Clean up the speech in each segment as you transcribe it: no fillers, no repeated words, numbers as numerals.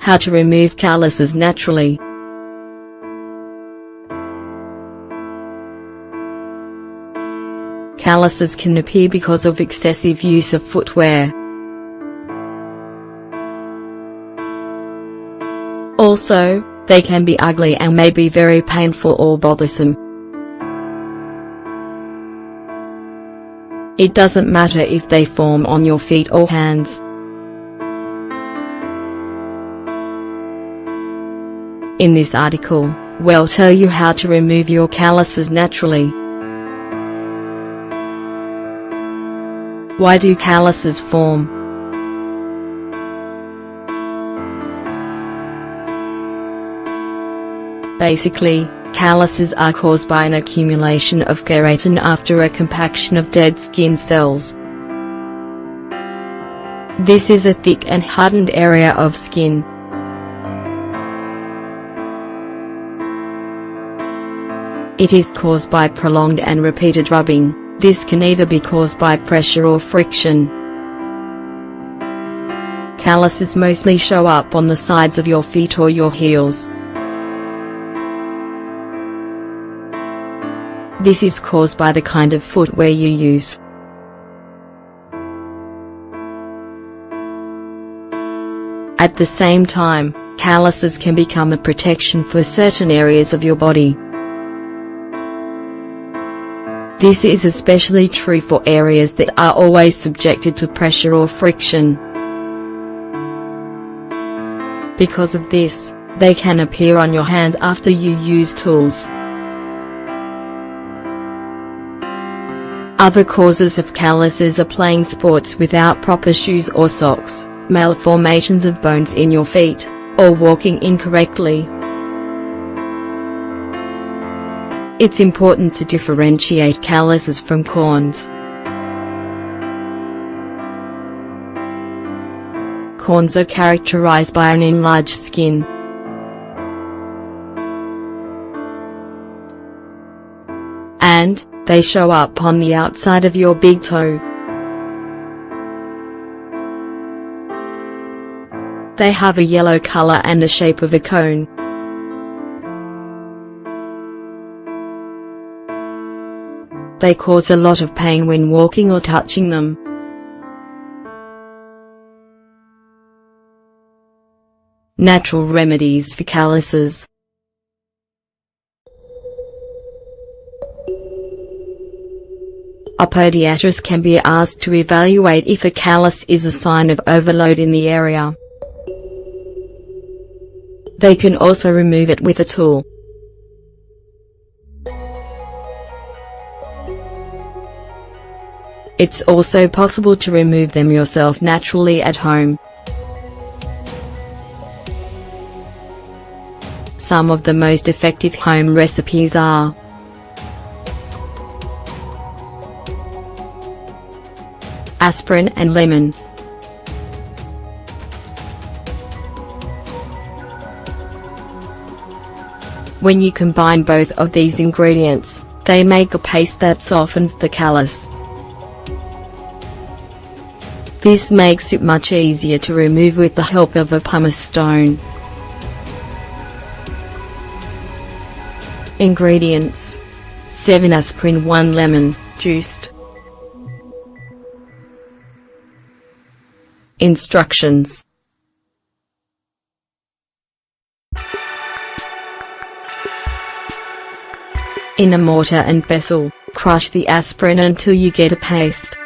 How to remove calluses naturally. Calluses can appear because of excessive use of footwear. Also, they can be ugly and may be very painful or bothersome. It doesn't matter if they form on your feet or hands. In this article, we'll tell you how to remove your calluses naturally. Why do calluses form? Basically, calluses are caused by an accumulation of keratin after a compaction of dead skin cells. This is a thick and hardened area of skin. It is caused by prolonged and repeated rubbing. This can either be caused by pressure or friction. Calluses mostly show up on the sides of your feet or your heels. This is caused by the kind of footwear you use. At the same time, calluses can become a protection for certain areas of your body. This is especially true for areas that are always subjected to pressure or friction. Because of this, they can appear on your hands after you use tools. Other causes of calluses are playing sports without proper shoes or socks, malformations of bones in your feet, or walking incorrectly. It's important to differentiate calluses from corns. Corns are characterized by an enlarged skin. And they show up on the outside of your big toe. They have a yellow color and the shape of a cone. They cause a lot of pain when walking or touching them. Natural remedies for calluses. A podiatrist can be asked to evaluate if a callus is a sign of overload in the area. They can also remove it with a tool. It's also possible to remove them yourself naturally at home. Some of the most effective home recipes are aspirin and lemon. When you combine both of these ingredients, they make a paste that softens the callus. This makes it much easier to remove with the help of a pumice stone. Ingredients: 7 aspirin, 1 lemon, juiced. Instructions. In a mortar and pestle, crush the aspirin until you get a paste.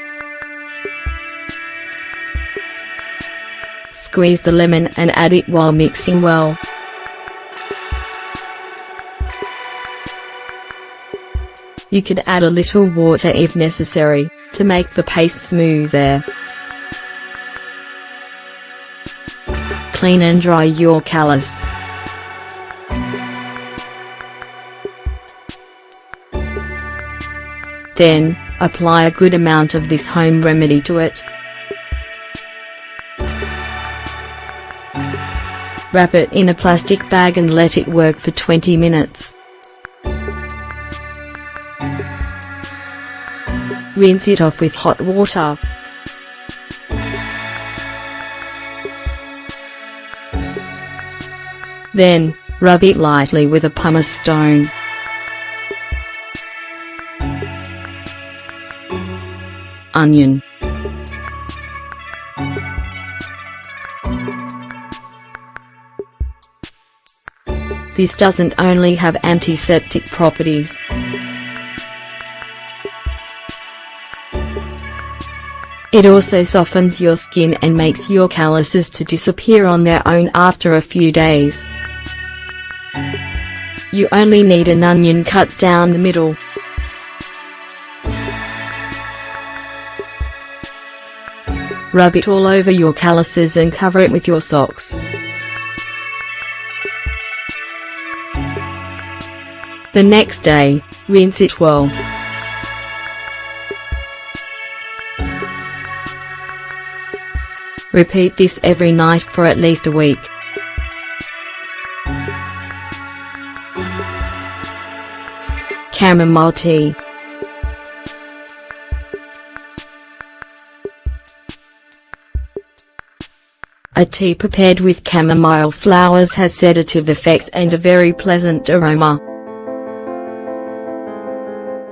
Squeeze the lemon and add it while mixing well. You could add a little water if necessary, to make the paste smoother. Clean and dry your callus. Then, apply a good amount of this home remedy to it. Wrap it in a plastic bag and let it work for 20 minutes. Rinse it off with hot water. Then, rub it lightly with a pumice stone. Onion. This doesn't only have antiseptic properties. It also softens your skin and makes your calluses to disappear on their own after a few days. You only need an onion cut down the middle. Rub it all over your calluses and cover it with your socks. The next day, rinse it well. Repeat this every night for at least a week. Chamomile tea. A tea prepared with chamomile flowers has sedative effects and a very pleasant aroma.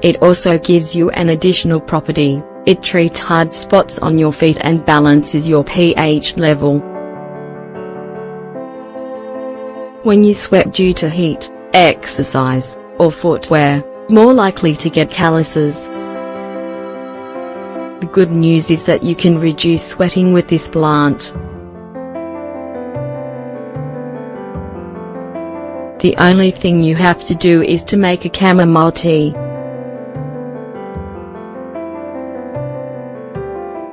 It also gives you an additional property: it treats hard spots on your feet and balances your pH level. When you sweat due to heat, exercise, or footwear, more likely to get calluses. The good news is that you can reduce sweating with this plant. The only thing you have to do is to make a chamomile tea.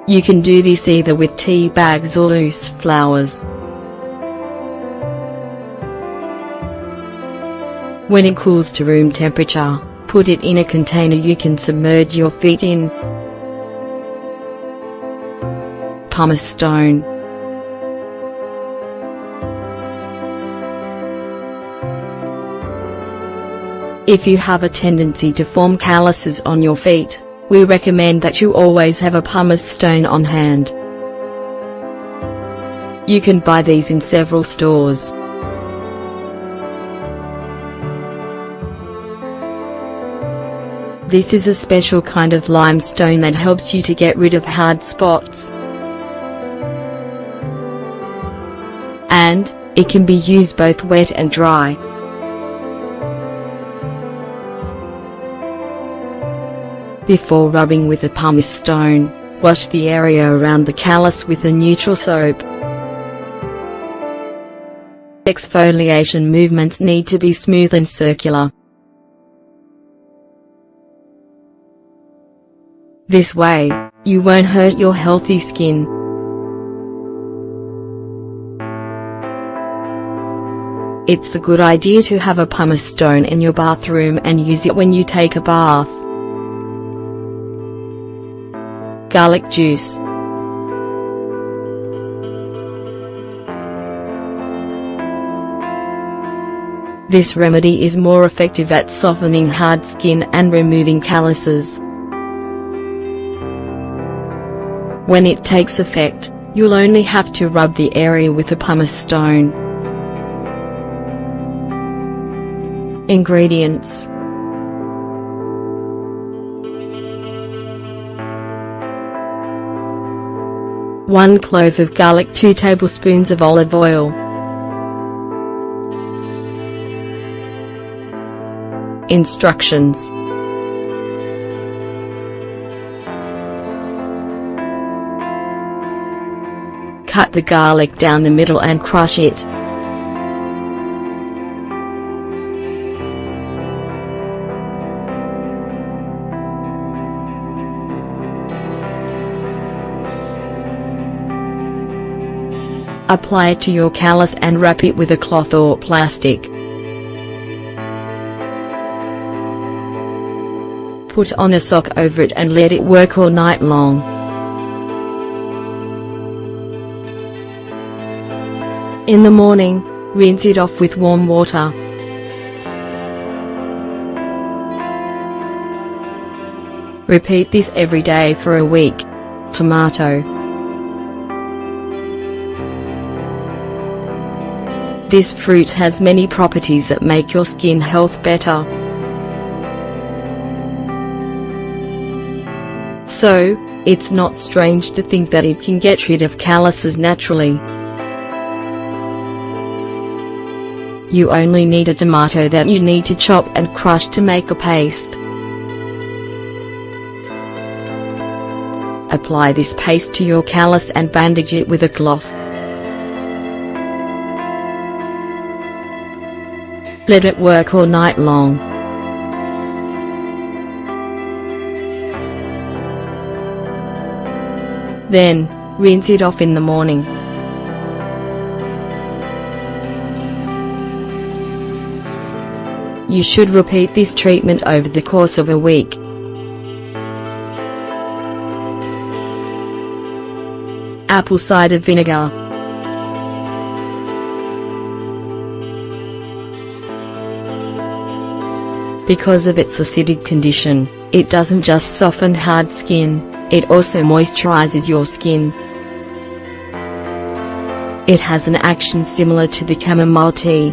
You can do this either with tea bags or loose flowers. When it cools to room temperature, put it in a container you can submerge your feet in. Pumice stone. If you have a tendency to form calluses on your feet, we recommend that you always have a pumice stone on hand. You can buy these in several stores. This is a special kind of limestone that helps you to get rid of hard spots. And, it can be used both wet and dry. Before rubbing with a pumice stone, wash the area around the callus with a neutral soap. Exfoliation movements need to be smooth and circular. This way, you won't hurt your healthy skin. It's a good idea to have a pumice stone in your bathroom and use it when you take a bath. Garlic juice. This remedy is more effective at softening hard skin and removing calluses. When it takes effect, you'll only have to rub the area with a pumice stone. Ingredients: 1 clove of garlic, 2 tablespoons of olive oil. Instructions: cut the garlic down the middle and crush it. Apply it to your callus and wrap it with a cloth or plastic. Put on a sock over it and let it work all night long. In the morning, rinse it off with warm water. Repeat this every day for a week. Tomato. This fruit has many properties that make your skin health better. So, it's not strange to think that it can get rid of calluses naturally. You only need a tomato that you need to chop and crush to make a paste. Apply this paste to your callus and bandage it with a cloth. Let it work all night long. Then, rinse it off in the morning. You should repeat this treatment over the course of a week. Apple cider vinegar. Because of its acidic condition, it doesn't just soften hard skin, it also moisturizes your skin. It has an action similar to the chamomile tea.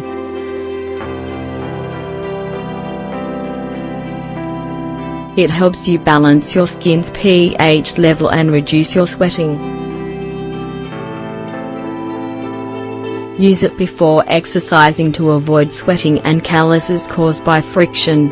It helps you balance your skin's pH level and reduce your sweating. Use it before exercising to avoid sweating and calluses caused by friction.